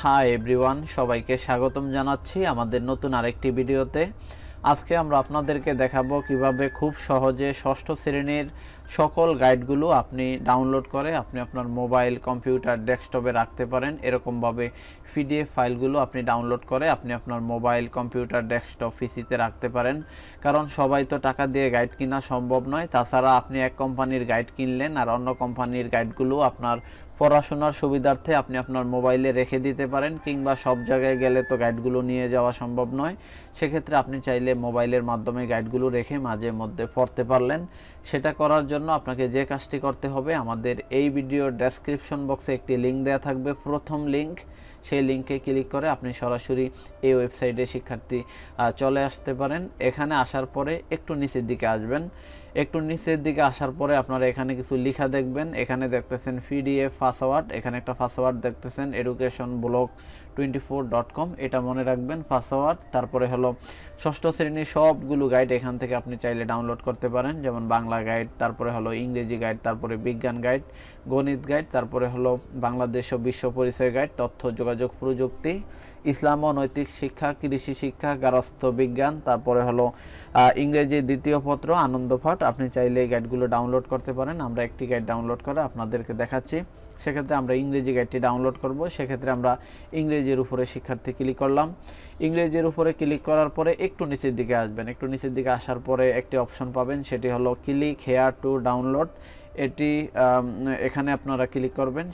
Hi everyone, সবাইকে স্বাগতম জানাচ্ছি আমাদের নতুন আরেকটি ভিডিওতে। আজকে আমরা আপনাদেরকে দেখাবো কিভাবে খুব সহজে ষষ্ঠ শ্রেণীর সকল গাইডগুলো আপনি ডাউনলোড করে আপনি আপনার মোবাইল, কম্পিউটার, ডেস্কটপে রাখতে পারেন। এরকমভাবে পিডিএফ ফাইলগুলো আপনি ডাউনলোড করে আপনি আপনার মোবাইল, কম্পিউটার, ডেস্কটপ, পিসিতে রাখতে পারেন। কারণ সবাই তো টাকা দিয়ে গাইড কেনা সম্ভব নয়। তাছাড়া আপনি এক কোম্পানির গাইড কিনলেন আর অন্য কোম্পানির গাইডগুলো আপনার পড়াশোনার সুবিধার্থে আপনি আপনার মোবাইলে রেখে দিতে পারেন, কিংবা সব জায়গায় গেলে তো গাইডগুলো নিয়ে যাওয়া সম্ভব নয়। সেক্ষেত্রে আপনি চাইলে মোবাইলের মাধ্যমে গাইডগুলো রেখে মাঝে মধ্যে পড়তে পারলেন। সেটা করার জন্য আপনাকে যে কাজটি করতে হবে, আমাদের এই ভিডিওর ডেসক্রিপশন বক্সে একটি লিঙ্ক দেওয়া থাকবে, প্রথম লিঙ্ক। সেই লিঙ্কে ক্লিক করে আপনি সরাসরি এই ওয়েবসাইটে শিক্ষার্থী চলে আসতে পারেন। এখানে আসার পরে একটু নিচের দিকে আসবেন। একটু নিচের দিকে আসার পরে আপনারা এখানে কিছু লেখা দেখবেন। এখানে দেখতেছেন পিডিএফ পাসওয়ার্ড, এখানে একটা পাসওয়ার্ড দেখতেছেন educationblog24.com, এটা মনে রাখবেন পাসওয়ার্ড। তারপরে হলো ষষ্ঠ শ্রেণীর সবগুলো গাইড এখান থেকে আপনি চাইলে ডাউনলোড করতে পারেন, যেমন বাংলা গাইড, তারপরে হলো ইংরেজি গাইড, তারপরে বিজ্ঞান গাইড, গণিত গাইড, তারপরে হলো বাংলাদেশ ও বিশ্ব পরিচয় গাইড, তথ্য যোগাযোগ প্রযুক্তি, ইসলাম ও নৈতিক শিক্ষা, কৃষি শিক্ষা, গার্হস্থ্য বিজ্ঞান, তারপরে হলো ইংরেজি দ্বিতীয় পত্র, আনন্দপাঠ। আপনি চাইলে এই গাইডগুলো ডাউনলোড করতে পারেন। আমরা একটি গাইড ডাউনলোড করে আপনাদেরকে দেখাচ্ছি। সেক্ষেত্রে আমরা ইংরেজি গাইডটি ডাউনলোড করব। সেক্ষেত্রে আমরা ইংরেজির উপরে শিক্ষার্থী ক্লিক করলাম। ইংরেজির উপরে ক্লিক করার পরে একটু নিচের দিকে আসবেন। একটু নিচের দিকে আসার পরে একটি অপশন পাবেন, সেটি হলো ক্লিক হেয়ার টু ডাউনলোড। এখানে আপনারা ক্লিক করবেন।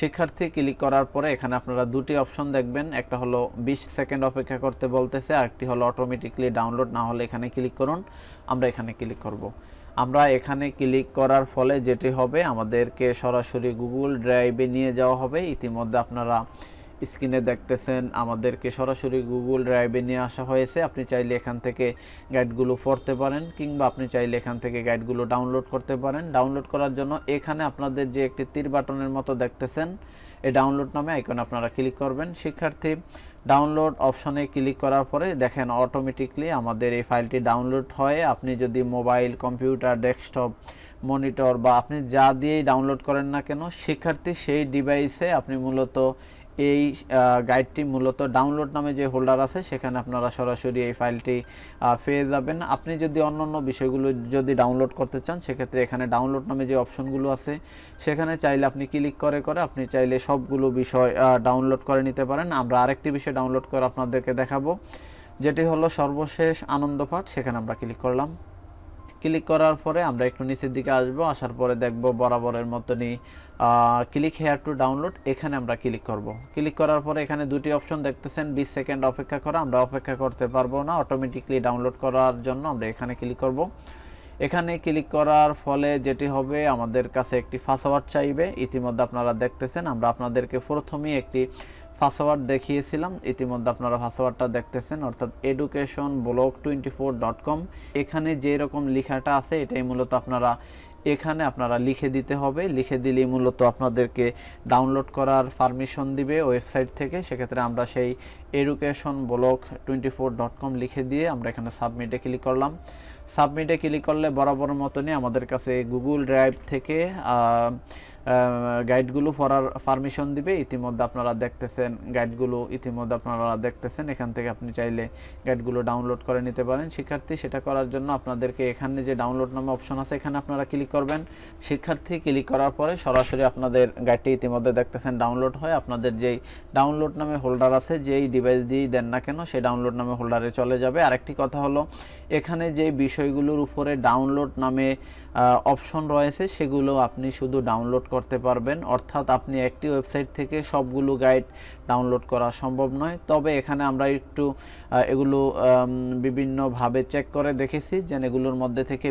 শিক্ষার্থী ক্লিক করার পরে এখানে আপনারা দুটি অপশন দেখবেন, একটা হলো 20 সেকেন্ড অপেক্ষা করতে বলতেছে, আরেকটি হলো অটোমেটিকলি ডাউনলোড না হলে এখানে ক্লিক করুন। আমরা এখানে ক্লিক করব। আমরা এখানে ক্লিক করার ফলে যেটি হবে, আমাদেরকে সরাসরি গুগল ড্রাইভে নিয়ে যাওয়া হবে। ইতিমধ্যে আপনারা স্ক্রিনে দেখতেছেন আমাদেরকে সরাসরি গুগল ড্রাইভে নিয়ে আসা হয়েছে। আপনি চাইলে এখান থেকে গাইডগুলো পড়তে পারেন, কিংবা আপনি চাইলে এখান থেকে গাইডগুলো ডাউনলোড করতে পারেন। ডাউনলোড করার জন্য এখানে আপনাদের যে একটি তীর বাটনের মতো দেখতেছেন, এই ডাউনলোড নামে আইকনে আপনারা ক্লিক করবেন। শিক্ষার্থী ডাউনলোড অপশনে ক্লিক করার পরে দেখেন অটোমেটিকলি আমাদের এই ফাইলটি ডাউনলোড হয়। আপনি যদি মোবাইল, কম্পিউটার, ডেস্কটপ, মনিটর বা আপনি যা দিয়েই ডাউনলোড করেন না কেন, শিক্ষার্থী সেই ডিভাইসে আপনি মূলত এই গাইডটি মূলত ডাউনলোড নামে যে হোল্ডার আছে সেখানে আপনারা সরাসরি এই ফাইলটি পেয়ে যাবেন। আপনি যদি অন্যান্য বিষয়গুলো যদি ডাউনলোড করতে চান, সেক্ষেত্রে এখানে ডাউনলোড নামে যে অপশনগুলো আছে সেখানে চাইলে আপনি ক্লিক করে আপনি চাইলে সবগুলো বিষয় ডাউনলোড করে নিতে পারেন। আমরা আরেকটি বিষয় ডাউনলোড করে আপনাদেরকে দেখাবো, যেটি হলো সর্বশেষ আনন্দপাঠ। সেখানে আমরা ক্লিক করলাম। ক্লিক করার পরে আমরা একটু নিচের দিকে আসবো। আসার পরে দেখব বরাবরের মতনই ক্লিক হেয়ার টু ডাউনলোড, এখানে আমরা ক্লিক করব। ক্লিক করার পরে এখানে দুটি অপশন দেখতেছেন, 20 সেকেন্ড অপেক্ষা করা। আমরা অপেক্ষা করতে পারবো না, অটোমেটিকলি ডাউনলোড করার জন্য আমরা এখানে ক্লিক করব। এখানে ক্লিক করার ফলে যেটি হবে, আমাদের কাছে একটি পাসওয়ার্ড চাইবে। ইতিমধ্যে আপনারা দেখতেছেন আমরা আপনাদেরকে প্রথমেই একটি পাসওয়ার্ড দেখিয়েছিলাম। ইতিমধ্যে আপনারা পাসওয়ার্ডটা দেখতেছেন, অর্থাৎ educationblog24.com। এখানে যে রকম লেখাটা আছে এটাই মূলত এখানে আপনারা লিখে দিতে হবে। লিখে দিলেই মূলত আপনাদেরকে ডাউনলোড করার পারমিশন দিবে ওয়েবসাইট থেকে। সেক্ষেত্রে আমরা সেই educationblog24.com লিখে দিয়ে আমরা এখানে সাবমিটে ক্লিক করলাম। সাবমিটে ক্লিক করলে বরাবর মতনই আমাদের কাছে গুগল ড্রাইভ থেকে গাইডগুলো পড়ার পারমিশন দিবে। ইতিমধ্যে আপনারা দেখতেছেন এখান থেকে আপনি চাইলে গাইডগুলো ডাউনলোড করে নিতে পারেন। শিক্ষার্থী সেটা করার জন্য আপনাদেরকে এখানে যে ডাউনলোড নামে অপশন আছে এখানে আপনারা ক্লিক করবেন। শিক্ষার্থী ক্লিক করার পরে সরাসরি আপনাদের গাইডটি ইতিমধ্যে দেখতেছেন ডাউনলোড হয়। আপনাদের যেই ডাউনলোড নামে হোল্ডার আছে, যেই ডিভাইস দিয়েই দেন না কেন, সেই ডাউনলোড নামে হোল্ডারে চলে যাবে। আরেকটি কথা হলো, এখানে যে বিষয়গুলোর উপরে ডাউনলোড নামে অপশন রয়েছে সেগুলো আপনি শুধু ডাউনলোড করতে পারবেন, অর্থাৎ আপনি একটি ওয়েবসাইট থেকে সবগুলো গাইড ডাউনলোড করা সম্ভব নয়। তবে এখানে আমরা একটু এগুলো বিভিন্নভাবে চেক করে দেখেছি, যে এগুলোর মধ্যে থেকে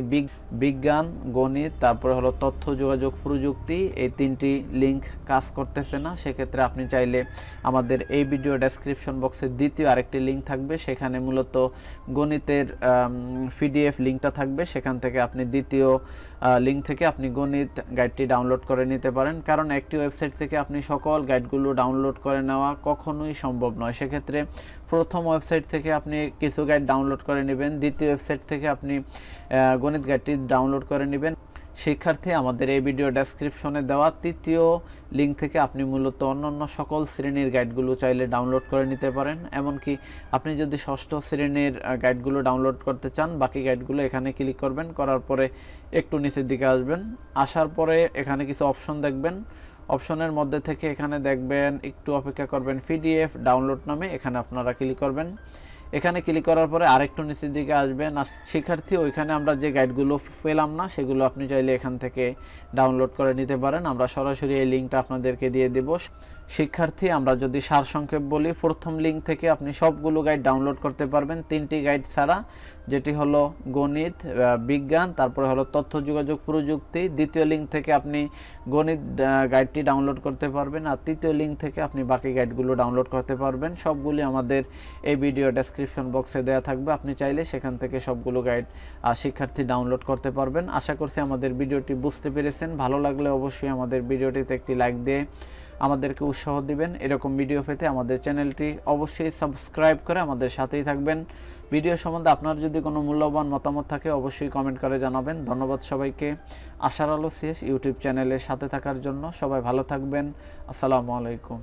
বিজ্ঞান, গণিত, তারপরে হলো তথ্য যোগাযোগ প্রযুক্তি, এই তিনটি লিঙ্ক কাজ করতেছে না। সেক্ষেত্রে আপনি চাইলে আমাদের এই ভিডিও ডেসক্রিপশন বক্সে দ্বিতীয় আরেকটি লিঙ্ক থাকবে, সেখানে মূলত গণিতের পিডিএফ লিঙ্কটা থাকবে। সেখান থেকে আপনি দ্বিতীয় লিঙ্ক থেকে আপনি গণিত গাইডটি ডাউনলোড করে নিতে পারেন। কারণ একটি ওয়েবসাইট থেকে আপনি সকল গাইডগুলো ডাউনলোড করে নেওয়া কখনোই সম্ভব নয়। সেক্ষেত্রে প্রথম ওয়েবসাইট থেকে আপনি কিছু গাইড ডাউনলোড করে নেবেন, দ্বিতীয় ওয়েবসাইট থেকে আপনি গণিত গাইডটি ডাউনলোড করে নেবেন। শিক্ষার্থী আমাদের এই ভিডিও ডেসক্রিপশনে দেওয়া তৃতীয় লিঙ্ক থেকে আপনি মূলত অন্যান্য সকল শ্রেণীর গাইডগুলো চাইলে ডাউনলোড করে নিতে পারেন। এমনকি আপনি যদি ষষ্ঠ শ্রেণীর গাইডগুলো ডাউনলোড করতে চান, বাকি গাইডগুলো এখানে ক্লিক করবেন, করার পরে একটু নিচের দিকে আসবেন, আসার পরে এখানে কিছু অপশন দেখবেন। অপশনের মধ্যে থেকে এখানে দেখবেন, একটু অপেক্ষা করবেন, পিডিএফ ডাউনলোড নামে, এখানে আপনারা ক্লিক করবেন। এখানে ক্লিক করার পরে আরেকটু নিচের দিকে আসবেন। শিক্ষার্থী, ওইখানে আমরা যে গাইডগুলো পেলাম না, সেগুলো আপনি চাইলে এখান থেকে ডাউনলোড করে নিতে পারেন। আমরা সরাসরি এই লিঙ্কটা আপনাদেরকে দিয়ে দেব। শিক্ষার্থী, আমরা যদি সারসংক্ষেপ বলি, প্রথম লিঙ্ক থেকে আপনি সবগুলো গাইড ডাউনলোড করতে পারবেন, 3টি গাইড ছাড়া, যেটি হলো গণিত, বিজ্ঞান, তারপরে হলো তথ্য যোগাযোগ প্রযুক্তি। দ্বিতীয় লিঙ্ক থেকে আপনি গণিত গাইডটি ডাউনলোড করতে পারবেন, আর তৃতীয় লিঙ্ক থেকে আপনি বাকি গাইডগুলো ডাউনলোড করতে পারবেন। সবগুলি আমাদের এই ভিডিও ডেসক্রিপশন বক্সে দেওয়া থাকবে, আপনি চাইলে সেখান থেকে সবগুলো গাইড শিক্ষার্থী ডাউনলোড করতে পারবেন। আশা করছি আমাদের ভিডিওটি বুঝতে পেরেছেন। ভালো লাগলে অবশ্যই আমাদের ভিডিওটিতে একটি লাইক দিয়ে আমাদেরকে উৎসাহ দিবেন। এরকম ভিডিও পেতে আমাদের চ্যানেলটি অবশ্যই সাবস্ক্রাইব করে আমাদের সাথেই থাকবেন। ভিডিও সম্বন্ধে আপনার যদি কোনো মূল্যবান মতামত থাকে অবশ্যই কমেন্ট করে জানাবেন। ধন্যবাদ সবাইকে আশার আলো CS ইউটিউব চ্যানেলের সাথে থাকার জন্য। সবাই ভালো থাকবেন। আসসালামু আলাইকুম।